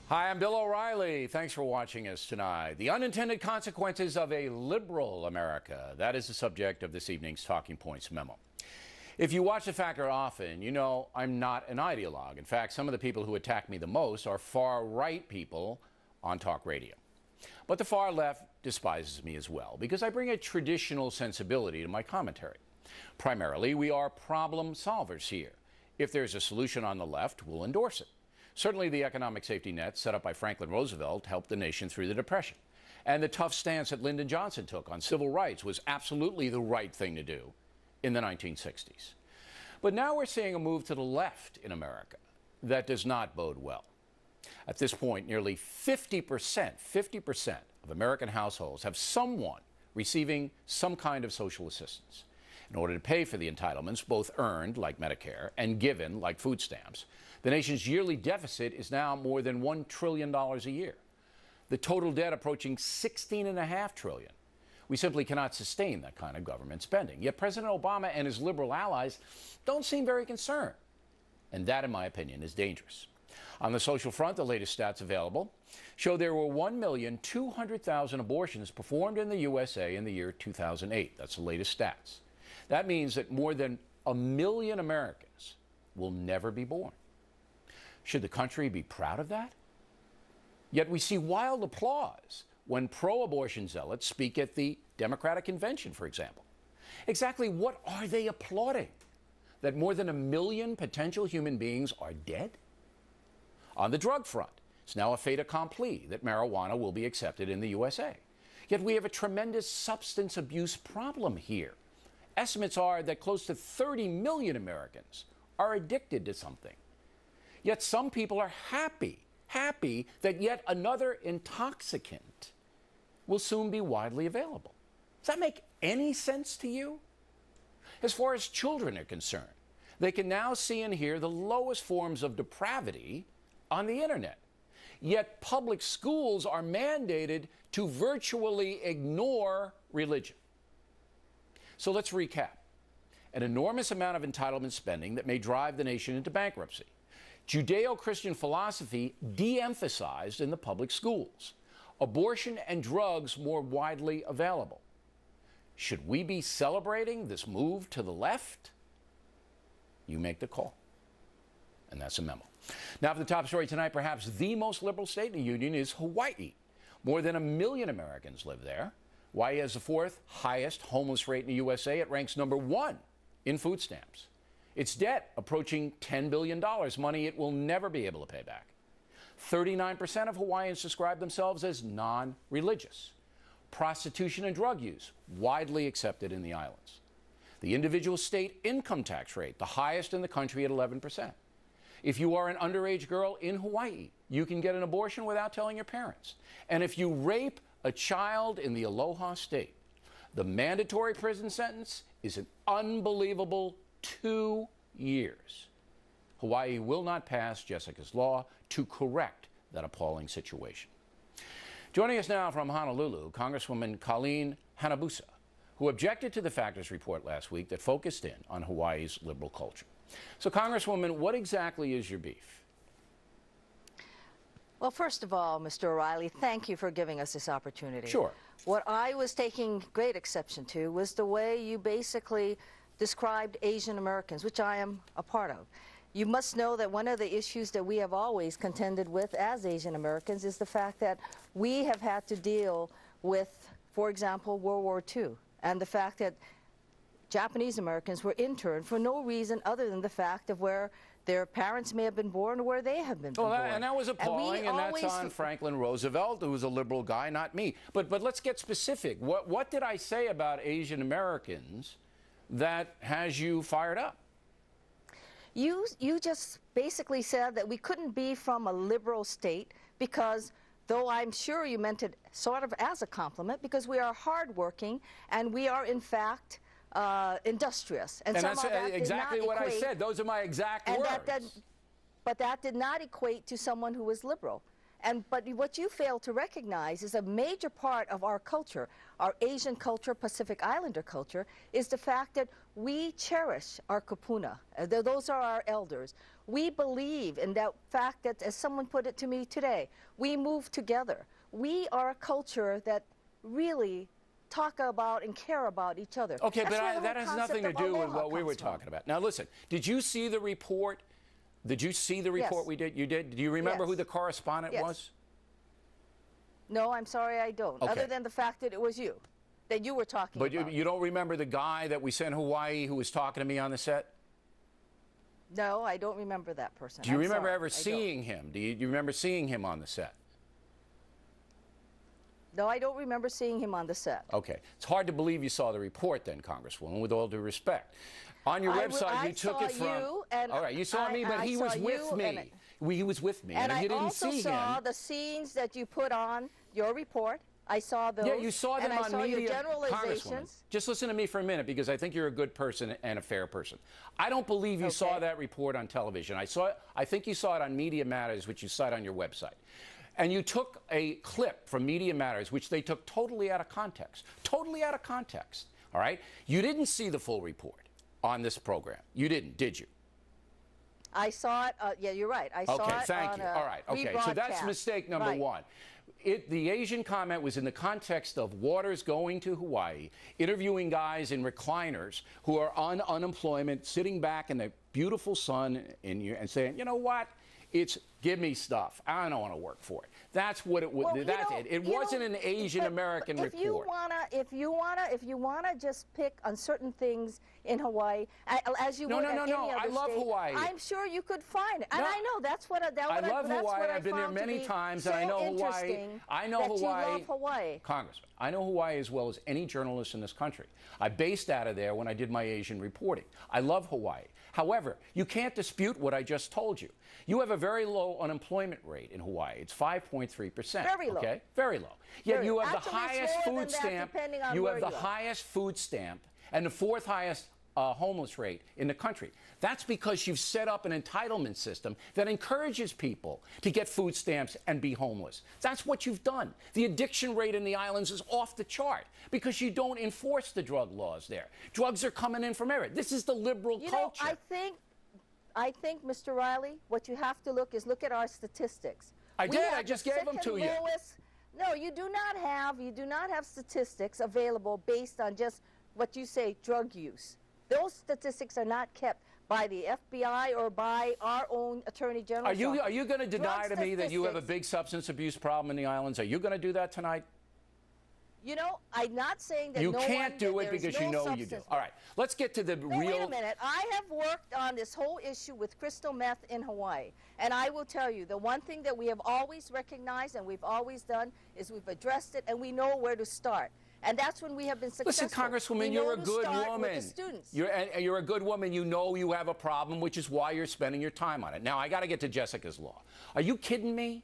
Hi, I'm Bill O'Reilly. Thanks for watching us tonight. The unintended consequences of a liberal America. That is the subject of this evening's Talking Points memo. If you watch The Factor often, you know I'm not an ideologue. In fact, some of the people who attack me the most are far-right people on talk radio. But the far left despises me as well because I bring a traditional sensibility to my commentary. Primarily, we are problem solvers here. If there's a solution on the left, we'll endorse it. Certainly the economic safety net set up by Franklin Roosevelt helped the nation through the Depression. And the tough stance that Lyndon Johnson took on civil rights was absolutely the right thing to do in the 1960s. But now we're seeing a move to the left in America that does not bode well. At this point, nearly 50% of American households have someone receiving some kind of social assistance. In order to pay for the entitlements, both earned, like Medicare, and given, like food stamps, the nation's yearly deficit is now more than $1 trillion a year. The total debt approaching $16.5 trillion. We simply cannot sustain that kind of government spending. Yet President Obama and his liberal allies don't seem very concerned. And that, in my opinion, is dangerous. On the social front, the latest stats available show there were 1,200,000 abortions performed in the USA in the year 2008. That's the latest stats. That means that more than 1 million Americans will never be born. Should the country be proud of that? Yet we see wild applause when pro-abortion zealots speak at the Democratic convention, for example. Exactly what are they applauding? That more than 1 million potential human beings are dead? On the drug front, it's now a fait accompli that marijuana will be accepted in the USA. Yet we have a tremendous substance abuse problem here. Estimates are that close to 30 million Americans are addicted to something. Yet some people are happy that yet another intoxicant will soon be widely available. Does that make any sense to you? As far as children are concerned, they can now see and hear the lowest forms of depravity on the internet. Yet public schools are mandated to virtually ignore religion. So let's recap. An enormous amount of entitlement spending that may drive the nation into bankruptcy. Judeo-Christian philosophy de-emphasized in the public schools. Abortion and drugs more widely available. Should we be celebrating this move to the left? You make the call. And that's a memo. Now for the top story tonight, perhaps the most liberal state in the union is Hawaii. More than 1 million Americans live there. Hawaii has the 4th highest homeless rate in the USA. It ranks number 1 in food stamps. Its debt approaching $10 billion, money it will never be able to pay back. 39% of Hawaiians describe themselves as non-religious. Prostitution and drug use, widely accepted in the islands. The individual state income tax rate, the highest in the country at 11%. If you are an underage girl in Hawaii, you can get an abortion without telling your parents. And if you rape a child in the Aloha State, the mandatory prison sentence is an unbelievable 2 years. Hawaii will not pass Jessica's law to correct that appalling situation. Joining us now from Honolulu, Congresswoman Colleen Nanabusa, who objected to the Factors report last week that focused in on Hawaii's liberal culture. So, Congresswoman, what exactly is your beef? Well, first of all, Mr. O'Reilly, thank you for giving us this opportunity. Sure. What I was taking great exception to was the way you basically described Asian Americans, which I am a part of. You must know that one of the issues that we have always contended with as Asian Americans is the fact that we have had to deal with, for example, World War II, and the fact that Japanese Americans were interned for no reason other than the fact of where their parents may have been born or where they have been born. And that was appalling, and that's on Franklin Roosevelt, who was a liberal guy, not me. But let's get specific. What did I say about Asian Americans that has you fired up? You just basically said that we couldn't be from a liberal state because, though I'm sure you meant it sort of as a compliment, because we are hardworking and we are in fact industrious. And that's exactly what I said. Those are my exact words. But that did not equate to someone who was liberal. But what you fail to recognize is a major part of our culture, our Asian culture, Pacific Islander culture, is the fact that we cherish our kupuna. Those are our elders. We believe in that fact that, as someone put it to me today, we move together. We are a culture that really talk about and care about each other. Okay, but that has nothing to do with what we were talking about. Now, listen, did you see the report? Did you see the report we did? You did? Do you remember who the correspondent was? No, I'm sorry, I don't. Okay. Other than the fact that it was you, that you were talking about. But you don't remember the guy that we sent Hawaii who was talking to me on the set? No, I don't remember that person. Do you remember ever seeing him? Do you remember seeing him on the set? No, I don't remember seeing him on the set. Okay. It's hard to believe you saw the report then, Congresswoman, with all due respect. On your website, you took it from... All right, you saw me, but he was with me. He was with me, and you didn't see him. And I also saw the scenes that you put on your report. I saw those. Yeah, you saw them on media. Your generalizations. Just listen to me for a minute, because I think you're a good person and a fair person. I don't believe you saw that report on television. I think you saw it on Media Matters, which you cite on your website. And you took a clip from Media Matters, which they took totally out of context. Totally out of context. All right? You didn't see the full report on this program. You didn't, did you? I saw it. Yeah, you're right. I saw it. Okay, thank you. All right. Okay, so that's mistake number one. The Asian comment was in the context of Waters going to Hawaii, interviewing guys in recliners who are on unemployment, sitting back in the beautiful sun and saying, you know what? It's give me stuff. I don't want to work for it. That's what it was. Well, that's it. It wasn't an Asian American report. If you wanna just pick on certain things in Hawaii, as you would at any other I love state, Hawaii. I'm sure you could find it. And I know that's what I love Hawaii. I've been there many times, and I know Hawaii. I know Hawaii. You love Hawaii. Congressman, I know Hawaii as well as any journalist in this country. I based out of there when I did my Asian reporting. I love Hawaii. However, you can't dispute what I just told you. You have a very low unemployment rate in Hawaii. It's 5.3%. Very low. Okay, very low. Yet you have the highest food stamp. You have the highest food stamp and the fourth highest homeless rate in the country. That's because you've set up an entitlement system that encourages people to get food stamps and be homeless. That's what you've done. The addiction rate in the islands is off the chart because you don't enforce the drug laws there. Drugs are coming in from everywhere. This is the liberal culture. I think, Mr. O'Reilly, what you have to look at our statistics. I did. I just gave them to you. No, you do not have statistics available based on just what you say, drug use. Those statistics are not kept by the FBI or by our own Attorney General. Are you going to deny to me that you have a big substance abuse problem in the islands? Are you going to do that tonight? You know, I'm not saying that you can't do it because you know you do. All right, let's get to the real... Wait a minute. I have worked on this whole issue with crystal meth in Hawaii. And I will tell you, the one thing that we have always recognized and we've always done is we've addressed it and we know where to start. And that's when we have been successful. Listen, Congresswoman, you're a good woman. You're a good woman. You know you have a problem, which is why you're spending your time on it. Now, I got to get to Jessica's law. Are you kidding me?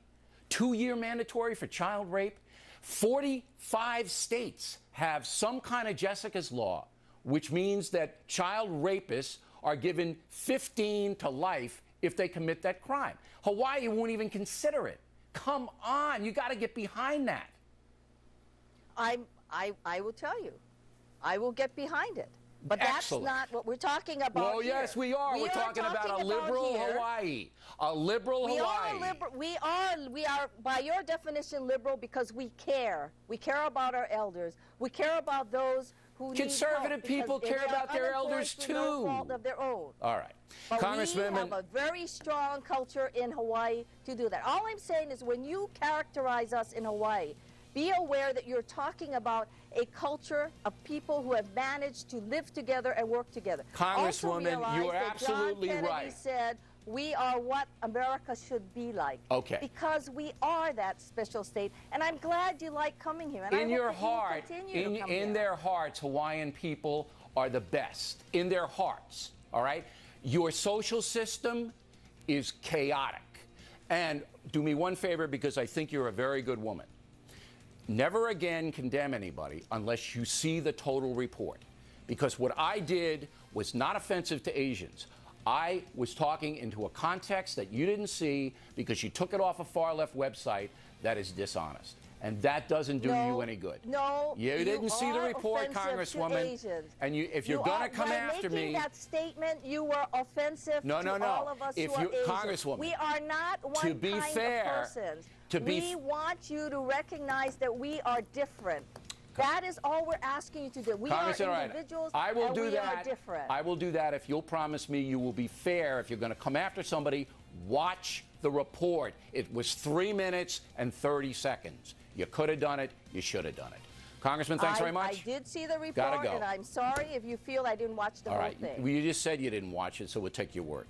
2-year mandatory for child rape? 45 states have some kind of Jessica's law, which means that child rapists are given 15 to life if they commit that crime. Hawaii won't even consider it. Come on, you got to get behind that. I will tell you. I will get behind it. But that's not what we're talking about. Well, here. Yes, we are. We're talking about a liberal Hawaii. A liberal Hawaii. We are, by your definition, liberal because we care. We care about our elders. We care about those who Conservative people care about their elders, too. No fault of their own. All right. But we have a very strong culture in Hawaii to do that. All I'm saying is when you characterize us in Hawaii, be aware that you're talking about a culture of people who have managed to live together and work together. Congresswoman, you are absolutely John Kennedy right. Said we are what America should be like. Okay. Because we are that special state, and I'm glad you like coming here. And in your heart, in their hearts, Hawaiian people are the best. In their hearts, all right? Your social system is chaotic. And do me one favor, because I think you're a very good woman. Never again condemn anybody unless you see the total report. Because what I did was not offensive to Asians. I was talking into a context that you didn't see because you took it off a far-left website that is dishonest. And that doesn't do you any good. No, you didn't see the report, Congresswoman. And if you're going to come after me, making that statement, you were offensive to all of us who are Asian. Congresswoman, we are not one to be kind fair, of persons. We want you to recognize that we are different. That is all we're asking you to do. We are individuals, I will and do we that. are different. I will do that if you'll promise me you will be fair. If you're going to come after somebody, watch the report. It was 3 minutes and 30 seconds. You could have done it. You should have done it. Congressman, thanks very much. I did see the report, Gotta go. and I'm sorry if you feel I didn't watch the whole thing. Well, you just said you didn't watch it, so we'll take your word.